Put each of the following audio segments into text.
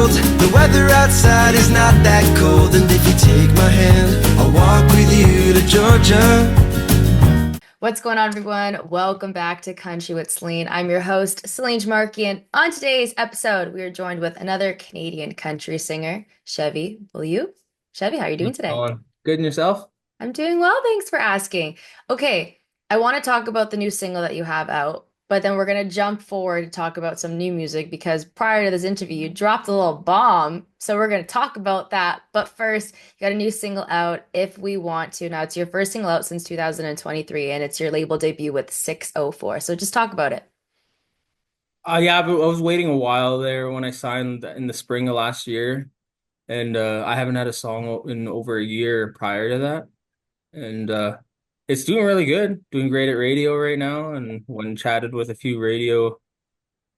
world. The weather outside is not that cold, and if you take my hand, I'll walk with you to Georgia. What's going on, everyone? Welcome back to Country with Celine. I'm your host, Celine Markey, and on today's episode, we are joined with another Canadian country singer, Chevy Beaulieu. Chevy, how are you doing What's today? going? Good in yourself? I'm doing well, thanks for asking. Okay, I want to talk about the new single that you have out, but then we're going to jump forward to talk about some new music because prior to this interview, you dropped a little bomb. So we're going to talk about that. But first, you got a new single out, If We Want To. Now, it's your first single out since 2023, and it's your label debut with 604. So just talk about it. Yeah, but I was waiting a while there when I signed in the spring of last year, and I haven't had a song in over a year prior to that, and it's doing really good, doing great at radio right now, and when chatted with a few radio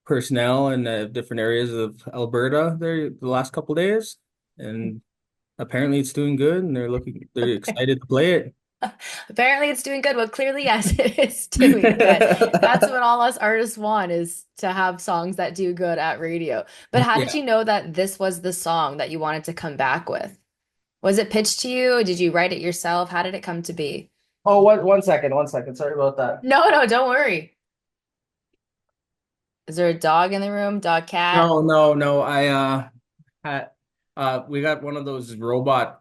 personnel in different areas of Alberta there the last couple days, and apparently it's doing good, and they're excited to play it. Apparently, it's doing good. Well, clearly, yes, it is doing good. That's what all us artists want is to have songs that do good at radio. But how did Yeah. you know that this was the song that you wanted to come back with? Was it pitched to you? Did you write it yourself? How did it come to be? Oh, one second, one second. Sorry about that. No, no, don't worry. Is there a dog in the room? Dog, cat? No, no, no. Had we got one of those robot,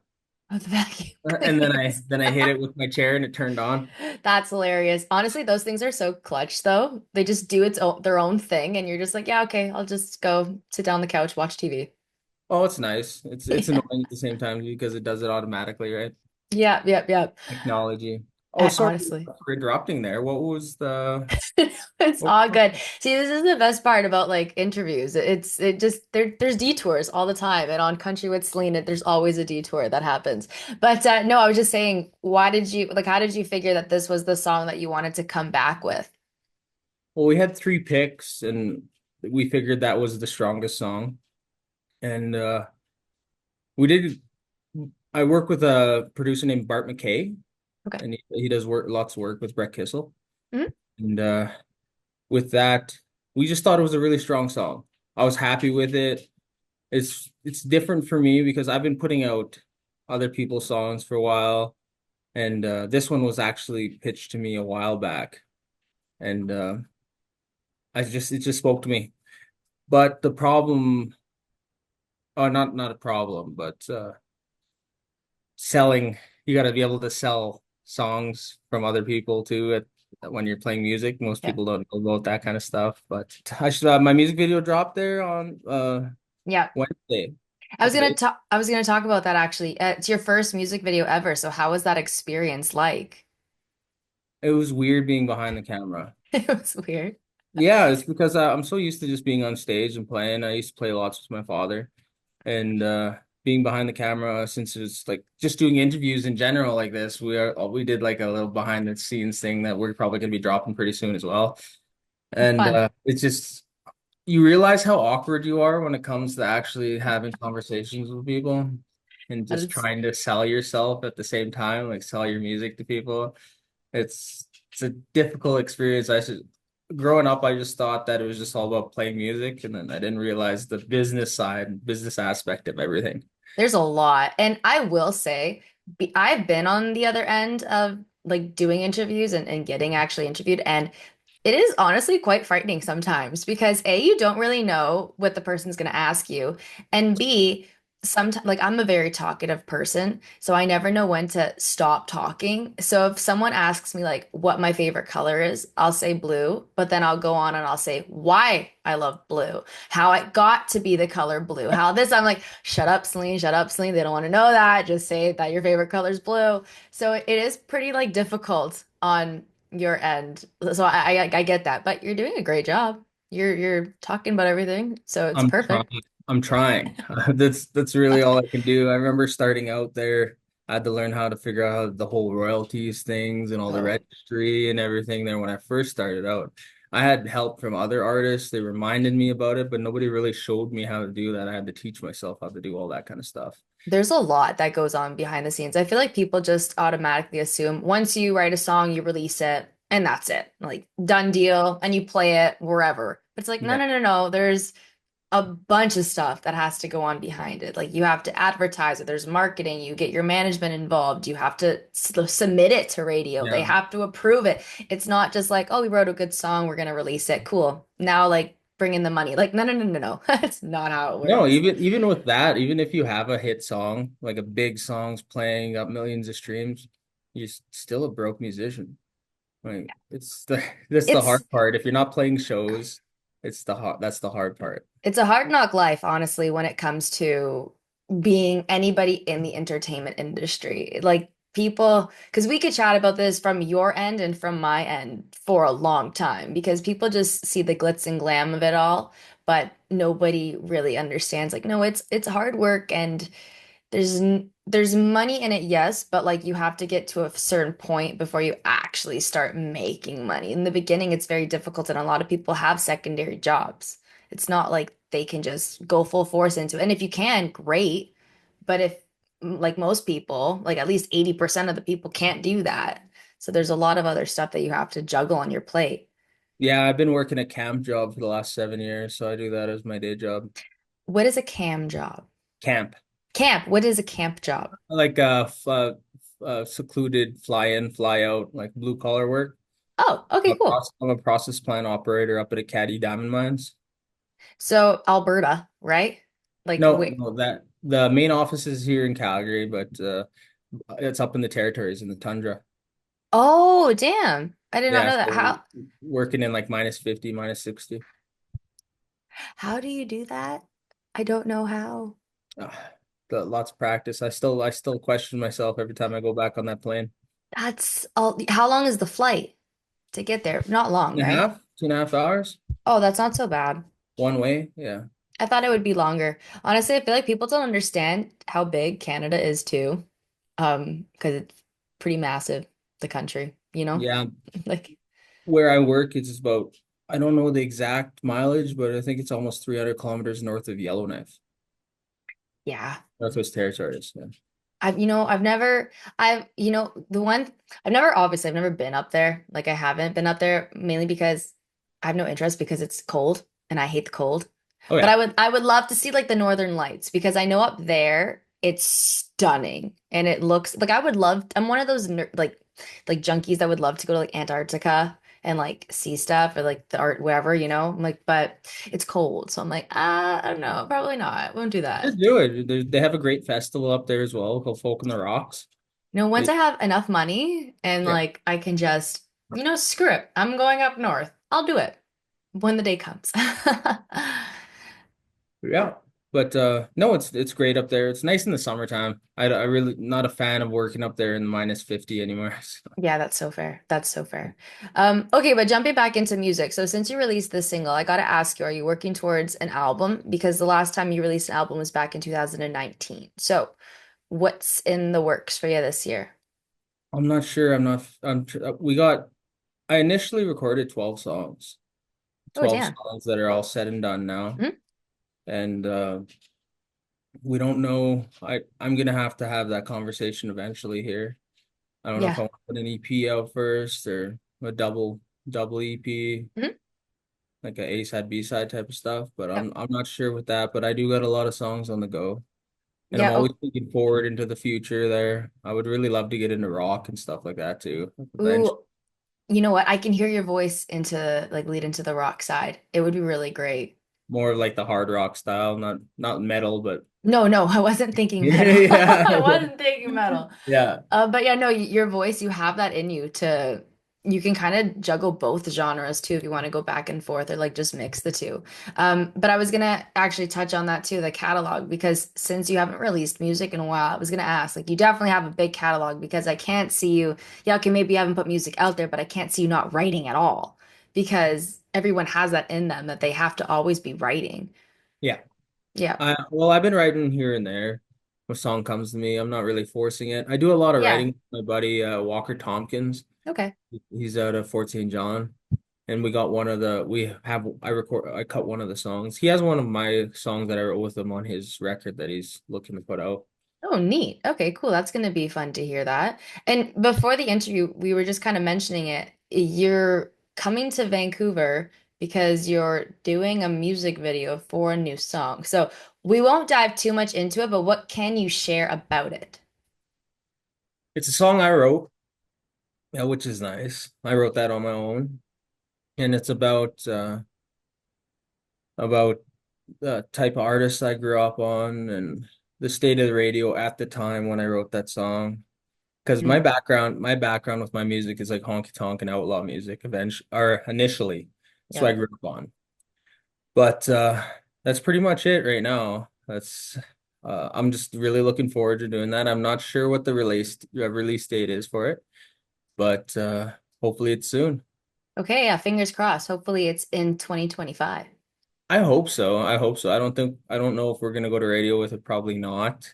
Oh, the vacuum and then I cleaners. then I hit it with my chair and it turned on. That's hilarious. Honestly, those things are so clutch, though. They just do their own thing, and you're just like, yeah, okay, I'll just go sit down on the couch, watch TV. Oh, it's nice. It's annoying at the same time because it does it automatically, right? Yeah, yep, yep. Technology. Oh, sorry Honestly. for interrupting there. What was the It's what, all good. See, this is the best part about like interviews. It just there's detours all the time, and on Country with Celine, there's always a detour that happens. But no, I was just saying, why did you like? How did you figure that this was the song that you wanted to come back with? well, we had three picks and we figured that was the strongest song. And we did I work with a producer named Bart McKay, Okay. and he does lots of work with Brett Kissel. Mhm. And with that, we just thought it was a really strong song. I was happy with it. It's different for me because I've been putting out other people's songs for a while, and this one was actually pitched to me a while back, and it just spoke to me. But the problem, not a problem, but selling. You got to be able to sell songs from other people too when you're playing music. Most Yeah. people don't know about that kind of stuff. But my music video dropped there on Yeah. Wednesday. Today. I was gonna talk about that actually. It's your first music video ever, so how was that experience like? It was weird being behind the camera. It was weird. Yeah, it's because I'm so used to just being on stage and playing. I used to play lots with my father, and being behind the camera since it's like just doing interviews in general like this. We did like a little behind the scenes thing that we're probably gonna be dropping pretty soon as well. And Fun. it's just you realize how awkward you are when it comes to actually having conversations with people and just That's trying to sell yourself at the same time, like sell your music to people. It's a difficult experience. Growing up, I just thought that it was just all about playing music, and then I didn't realize the business side, business aspect of everything. There's a lot. And I will say, I've been on the other end of like doing interviews and getting actually interviewed. And it is honestly quite frightening sometimes because A, you don't really know what the person's going to ask you. And B, sometimes like I'm a very talkative person, so I never know when to stop talking. So if someone asks me like what my favorite color is, I'll say blue, but then I'll go on and I'll say why I love blue, how it got to be the color blue, how this, I'm like, shut up, Celine, shut up, Celine. They don't want to know that. Just say that your favorite color is blue. So it is pretty like difficult on your end. So I get that, but you're doing a great job. You're talking about everything, so it's I'm trying. perfect. I'm trying. That's really all I can do. I remember starting out there, I had to learn how to figure out the whole royalties things and all the Oh, registry and everything there when I first started out. I had help from other artists. They reminded me about it, but nobody really showed me how to do that. I had to teach myself how to do all that kind of stuff. there's a lot that goes on behind the scenes. I feel like people just automatically assume once you write a song, you release it, and that's it. Like done deal, and you play it wherever. It's like, no, Yeah. no, no, no. There's a bunch of stuff that has to go on behind it. Like you have to advertise it, there's marketing, you get your management involved, you have to submit it to radio, they Yeah. have to approve it. It's not just like, oh, we wrote a good song, we're gonna release it. Cool. Now like bring in the money. Like, no, no, no, no, no. That's not how it No, works. even with that, even if you have a hit song, like a big song's playing, got millions of streams, you're still a broke musician. Like it's the that's the It's hard part. If you're not playing shows, it's the hard that's the hard part. It's a hard knock life, honestly, when it comes to being anybody in the entertainment industry. Like people, because we could chat about this from your end and from my end for a long time, because people just see the glitz and glam of it all, but nobody really understands. Like, no, it's hard work and there's money in it, yes, but like you have to get to a certain point before you actually start making money. In the beginning, it's very difficult, and a lot of people have secondary jobs. It's not like they can just go full force into it. And if you can, great. But if like most people, like at least 80% of the people can't do that. So there's a lot of other stuff that you have to juggle on your plate. Yeah, I've been working a camp job for the last 7 years, so I do that as my day job. What is a cam job? Camp, Camp, what is a camp job? like secluded fly in, fly out, like blue collar work. Oh, okay, cool. I'm a process plant operator up at a Caddy Diamond Mines. So Alberta, right? Like No, wait. no, that the main office is here in Calgary, but it's up in the territories in the tundra. Oh, damn. I did not Yeah, know that. so How working in like minus 50, minus 60. how do you do that? I don't know how. Lots of practice. I still question myself every time I go back on that plane. That's all. How long is the flight to get there? Not long, And a right? half, 2.5 hours, Oh, that's not so bad. one way. Yeah. I thought it would be longer. Honestly, I feel like people don't understand how big Canada is too. Because it's pretty massive, the country, you know? Yeah. Like, Where I work, it's about, I don't know the exact mileage, but I think it's almost 300 kilometers north of Yellowknife, yeah. Northwest Territories. Yeah. The one, obviously, I've never been up there. Like, I haven't been up there mainly because I have no interest because it's cold and I hate the cold. Oh But yeah. I would love to see like the Northern Lights because I know up there it's stunning and it looks like I'm one of those like junkies that would love to go to like Antarctica and like see stuff or like the art wherever, you know? I'm like, but it's cold. So I'm like, I don't know, probably not. Won't do that. Just do it. They have a great festival up there as well called Folk in the Rocks. You know, once They, I have enough money and yeah. like I can just, screw it. I'm going up north. I'll do it when the day comes. Yeah. But no, it's great up there. It's nice in the summertime. I really not a fan of working up there in minus 50 anymore. So, Yeah, that's so fair. That's so fair. Okay, but jumping back into music. So since you released this single, I gotta ask you, are you working towards an album? Because the last time you released an album was back in 2019. So what's in the works for you this year? I'm not sure. I'm not we got I initially recorded 12 songs. Oh, 12 damn. songs that are all said and done now. Mhm. And we don't know. I'm gonna have that conversation eventually here. I don't know if Yeah. I want to put an EP out first or a double EP, Mhm. like a A side B side type of stuff. But Yep. I'm not sure with that. But I do got a lot of songs on the go, and I'm Yeah. always Oh, thinking forward into the future. There, I would really love to get into rock and stuff like that too. Eventually, ooh, you know what? I can hear your voice into like lead into the rock side. It would be really great. more of like the hard rock style, not metal, but No, no, I wasn't thinking metal. I yeah, wasn't thinking metal. yeah. But yeah, no, your voice, you have that in you to, you can kind of juggle both genres too if you want to go back and forth or like just mix the two. But I was gonna actually touch on that too, the catalog, because since you haven't released music in a while, I was gonna ask, like, you definitely have a big catalog because I can't see you, yeah, okay, maybe you haven't put music out there, but I can't see you not writing at all because everyone has that in them that they have to always be writing. Yeah. Yeah. Well, I've been writing here and there. If a song comes to me, I'm not really forcing it. I do a lot of Yeah. writing with my buddy Walker Tompkins. Okay. He's out of Fort St. John, and I cut one of the songs. He has one of my songs that I wrote with him on his record that he's looking to put out. Oh, neat. Okay, cool. That's going to be fun to hear that. And before the interview, we were just kind of mentioning it. You're coming to Vancouver because you're doing a music video for a new song. So we won't dive too much into it, but what can you share about it? It's a song I wrote, yeah, which is nice. I wrote that on my own, and it's about the type of artist I grew up on and the state of the radio at the time when I wrote that song. Because Mm, my background with my music is like honky tonk and outlaw music eventually or initially. So yeah. I grew up on. But that's pretty much it right now. That's I'm just really looking forward to doing that. I'm not sure what the release date is for it, but hopefully it's soon. Okay, yeah, fingers crossed. Hopefully it's in 2025. I hope so. I hope so. I don't know if we're gonna go to radio with it. Probably not,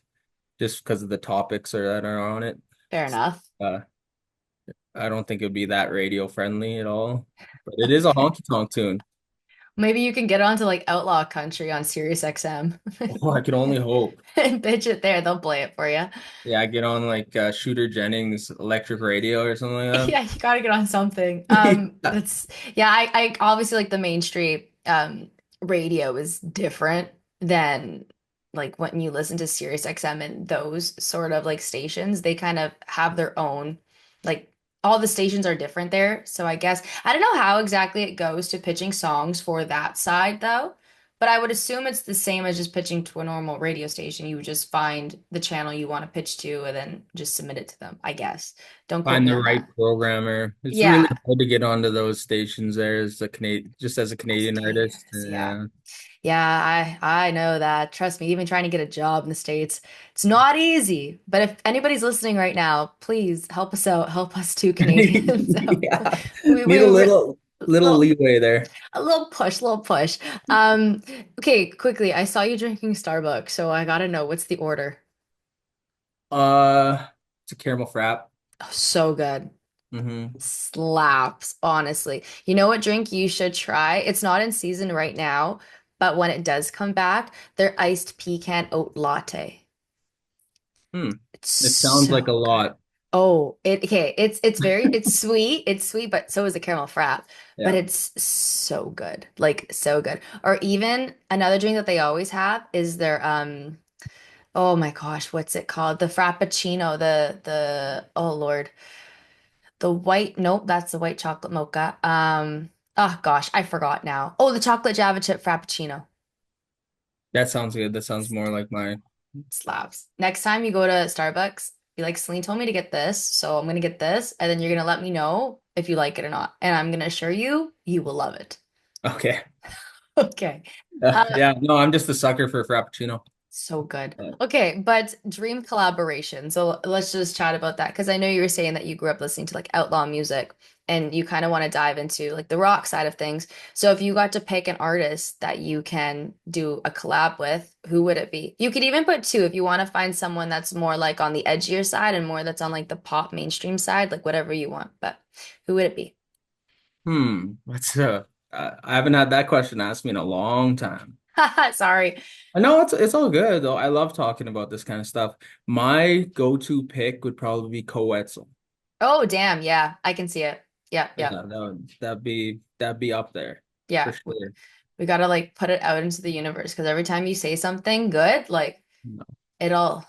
just because of the topics that are on it. Fair enough. Uh, I don't think it'd be that radio friendly at all. But it is a honky tonk tune. Maybe you can get onto like Outlaw Country on Sirius XM Oh, I can only hope. and pitch it there. They'll play it for you. Yeah, I get on like Shooter Jennings electric radio or something like Yeah, you gotta get on something. that. That's yeah, I obviously like the mainstream radio is different than like when you listen to Sirius XM and those sort of like stations, they kind of have their own like all the stations are different there. So I guess I don't know how exactly it goes to pitching songs for that side though, but I would assume it's the same as just pitching to a normal radio station. You would just find the channel you want to pitch to and then just submit it to them, I guess. Don't quote Find me the on right that. programmer. It's really Yeah, hard to get onto those stations there as a Canadian, just as a as a Canadian Canadian artist. artist, yeah. Yeah. Yeah, I know that. Trust me, even trying to get a job in the States, it's not easy. But if anybody's listening right now, please help us out. Help us too, Canadians. So Yeah. we Need a re little little leeway there. a little push, little push. Okay, quickly, I saw you drinking Starbucks, so I gotta know what's the order. Uh, it's a caramel frap. Oh, so good. Hmm. Slaps, honestly. You know what drink you should try? It's not in season right now, but when it does come back, their iced pecan oat latte. Hmm. It's It sounds like a so good. lot. Oh, it's very it's sweet, but so is the caramel frap. But Yeah. it's so good. Like so good. Or even another drink that they always have is their oh my gosh, what's it called? The frappuccino, the oh Lord. The white, nope, that's the white chocolate mocha. Oh gosh, I forgot now. Oh, the chocolate Java chip frappuccino. That sounds good. That sounds more like my. Slaps. Next time you go to Starbucks, be like, Celine told me to get this, so I'm gonna get this, and then you're gonna let me know if you like it or not. And I'm gonna assure you, you will love it. Okay. Okay. Uh, Yeah. No, I'm just a sucker for a frappuccino. So good. Uh, Okay, but dream collaboration. So let's just chat about that because I know you were saying that you grew up listening to like outlaw music and you kind of want to dive into like the rock side of things. So if you got to pick an artist that you can do a collab with, who would it be? You could even put two if you want to find someone that's more like on the edgier side and more that's on like the pop mainstream side, like whatever you want. But who would it be? What's I haven't had that question asked me in a long time. Sorry. I know it's all good though. I love talking about this kind of stuff. My go-to pick would probably be Coetzel. Oh, damn. Yeah, I can see it. Yeah, Yeah, yeah, that'd be up there for yeah. sure. We gotta like put it out into the universe because every time you say something good, like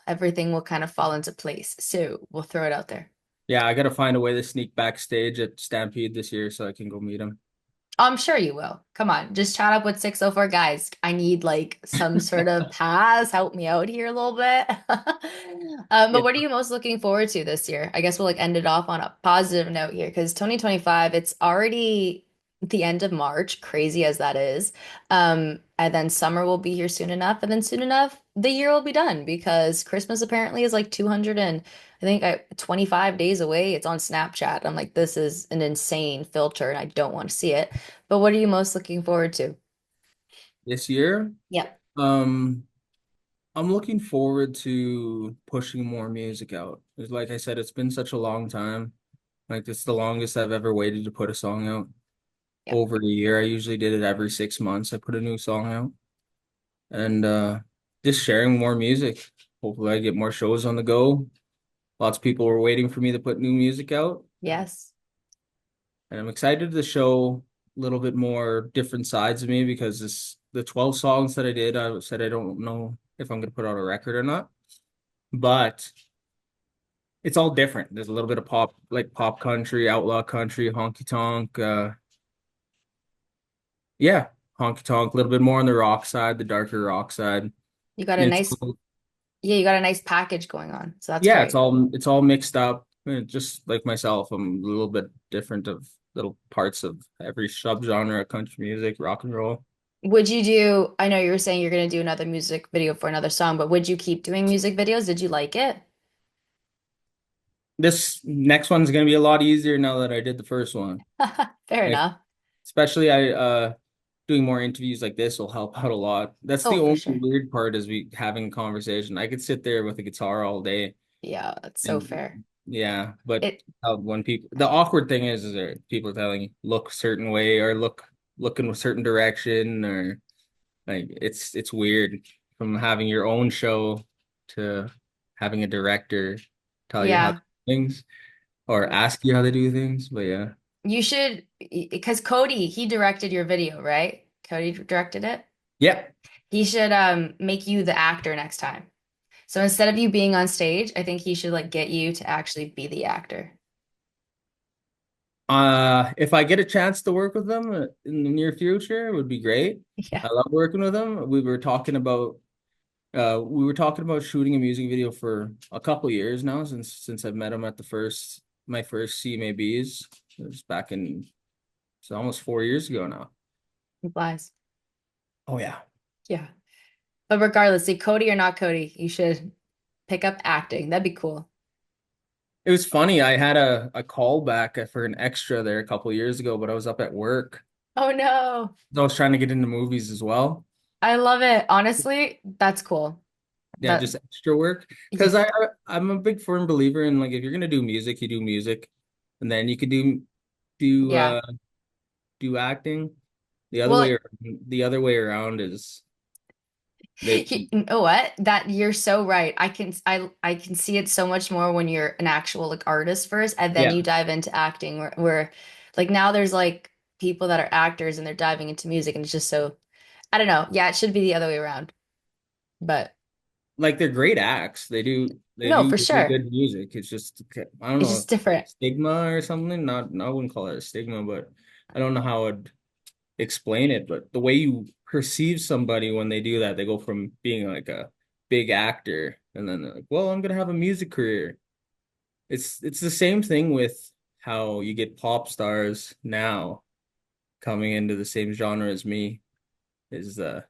everything will kind of fall into place. So we'll throw it out there. Yeah, I gotta find a way to sneak backstage at Stampede this year so I can go meet him. I'm sure you will. Come on, just chat up with 604 guys. I need like some sort of pass. Help me out here a little bit. But Yeah. what are you most looking forward to this year? I guess we'll like end it off on a positive note here because 2025, it's already the end of March, crazy as that is. And then summer will be here soon enough, and then soon enough, the year will be done because Christmas apparently is like 200 and I think 25 days away. It's on Snapchat. I'm like, this is an insane filter and I don't want to see it. But what are you most looking forward to? This year, Yep. um, I'm looking forward to pushing more music out. Like I said, it's been such a long time. Like it's the longest I've ever waited to put a song out. Yep. Over a year. I usually did it every 6 months. I put a new song out and just sharing more music. Hopefully I get more shows on the go. Lots of people were waiting for me to put new music out. Yes. And I'm excited to show little bit more different sides of me because the 12 songs that I did, I said I don't know if I'm gonna put out a record or not, but it's all different. There's a little bit of pop, like pop country, outlaw country, honky tonk, yeah, honky tonk, a little bit more on the rock side, the darker rock side. And You got a it's nice, yeah, you got a nice package going on. So that's yeah, great. it's all mixed up. Just like myself, I'm a little bit different of little parts of every subgenre of country music, rock and roll. Would you do, I know you were saying you're going to do another music video for another song, but would you keep doing music videos? Did you like it? This next one's gonna be a lot easier now that I did the first one. Fair Like enough. especially I doing more interviews like this will help out a lot. That's Oh, the for only sure. weird part is we having a conversation. I could sit there with a guitar all day Yeah, that's so and fair. yeah, but It, when people the awkward thing is that people are telling you look a certain way or look in a certain direction or like it's weird from having your own show to having a director tell you how to yeah. do things or ask you how to do things. But yeah. You should, because Cody, he directed your video, right? Cody directed it. Yeah. He should make you the actor next time. So instead of you being on stage, I think he should like get you to actually be the actor. If I get a chance to work with them in the near future, it would be great. Yeah. I love working with them. We were talking about shooting a music video for a couple years now since I've met him at the first my first CMABs. It was back in it's almost 4 years ago now. Implies. Oh yeah. Yeah. But regardless, see, Cody or not Cody, you should pick up acting. That'd be cool. It was funny. I had a call back for an extra there a couple years ago, but I was up at work. Oh no. I was trying to get into movies as well. I love it. Honestly, that's cool. Yeah, That just extra work. yeah. Because I'm a big firm believer in like if you're gonna do music, you do music, and then you could do Yeah. uh do acting. Well, The other way around is they you know what? That you're so right. I can see it so much more when you're an actual like artist first and then yeah you dive into acting where like now there's like people that are actors and they're diving into music and it's just so I don't know. Yeah, it should be the other way around. But like they're great acts. They no, do for really sure. good music. It's just I don't It's know just different. stigma or something. Not I wouldn't call it a stigma, but I don't know how I'd explain it. But the way you perceive somebody when they do that, they go from being like a big actor and then they're like, well, I'm gonna have a music career. It's the same thing with how you get pop stars now coming into the same genre as me is Yeah.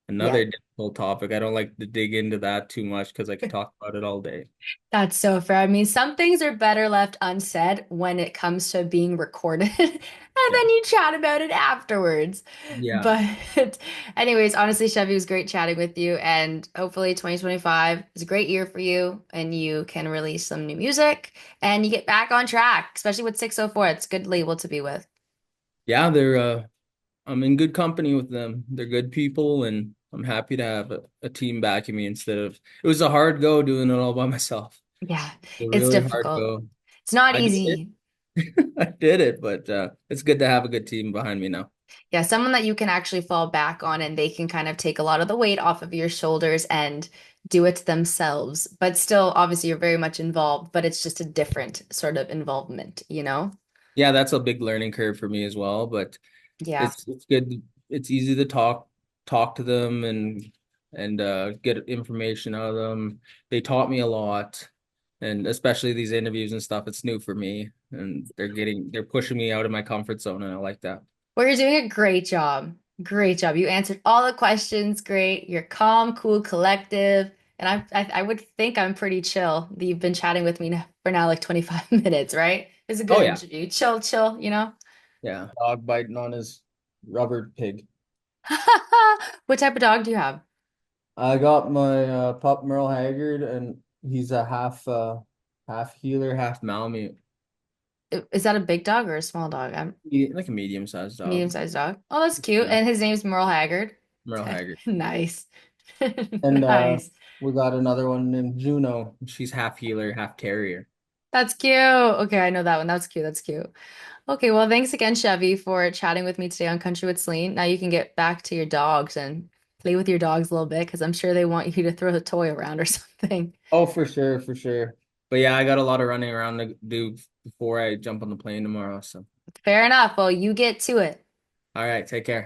another difficult topic. I don't like to dig into that too much because I could talk about it all day. That's so fair. I mean, some things are better left unsaid when it comes to being recorded, and Yeah. then you chat about it afterwards. Yeah. But, anyways, honestly, Chevy, it was great chatting with you, and hopefully 2025 is a great year for you, and you can release some new music and you get back on track, especially with 604. It's a good label to be with. Yeah, they're I'm in good company with them. They're good people and I'm happy to have a team backing me instead of it was a hard go doing it all by myself. Yeah, A it's really hard difficult. go. It's not I did it. easy. I did it, but it's good to have a good team behind me now. Yeah, someone that you can actually fall back on and they can kind of take a lot of the weight off of your shoulders and do it themselves. But still, obviously, you're very much involved, but it's just a different sort of involvement, you know? Yeah, that's a big learning curve for me as well, but Yeah. it's good. It's easy to talk to them and get information out of them. They taught me a lot, and especially these interviews and stuff. It's new for me, and they're pushing me out of my comfort zone, and I like that. Well, you're doing a great job. Great job. You answered all the questions. Great. You're calm, cool, collective. And I would think I'm pretty chill. You've been chatting with me for now like 25 minutes, right? It's a Oh good yeah, interview. Chill, chill, you know? yeah. Dog biting on his rubber pig. What type of dog do you have? I got my pup Merle Haggard, and he's a half healer, half Malamute, Is that a big dog or a small dog? I'm like a medium-sized dog. medium-sized dog. Oh, that's cute. Yeah, And his name's Merle Haggard. Merle Haggard. Nice. And Nice. we got another one named Juno. She's half healer, half terrier. That's cute. Okay, I know that one. That's cute. That's cute. Okay, well, thanks again, Chevy, for chatting with me today on Country with Celine. Now you can get back to your dogs and play with your dogs a little bit because I'm sure they want you to throw a toy around or something. Oh, for sure, for sure. But yeah, I got a lot of running around to do before I jump on the plane tomorrow. So, Fair enough. Well, you get to it. all right, take care.